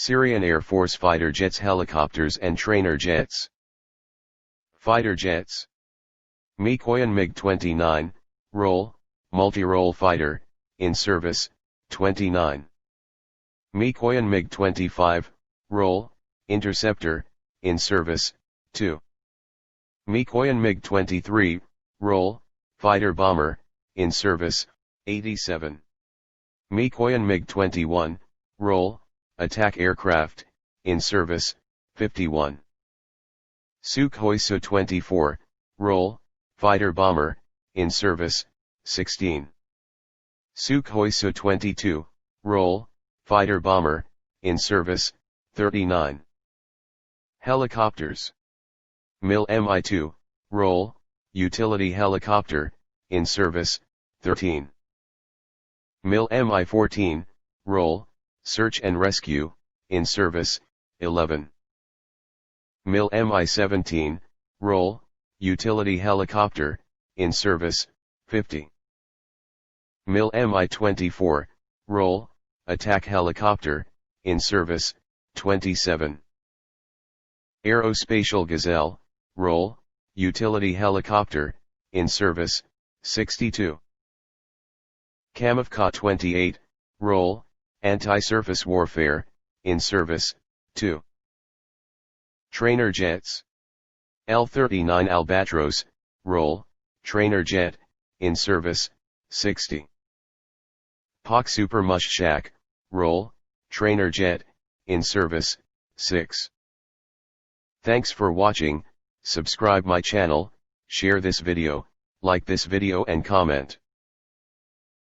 Syrian Air Force fighter jets, helicopters and trainer jets. Fighter jets. Mikoyan MiG-29, Role, Multirole fighter, in service, 29. Mikoyan MiG-25, Role, interceptor, in service, 2. Mikoyan MiG-23, Role, fighter bomber, in service, 87. Mikoyan MiG-21, Role, attack aircraft, in service, 51. Sukhoi Su-24, Role, fighter bomber, in service, 16. Sukhoi Su-22, Role, fighter bomber, in service, 39. Helicopters. MiL-Mi-2, Role, utility helicopter, in service, 13. MiL-Mi-14, Role, search and rescue, in service, 11. MiL-Mi-17, Role, utility helicopter, in service, 50. MiL-Mi-24, Role, attack helicopter, in service, 27. Aerospatial Gazelle, Role, utility helicopter, in service, 62. Kamov Ka-28, Role, anti-surface warfare, in service, 2. Trainer jets. L-39 Albatros, Role, trainer jet, in service, 60. Pak Super Mushak, Role, trainer jet, in service, 6. Thanks for watching. Subscribe my channel, share this video, like this video and comment.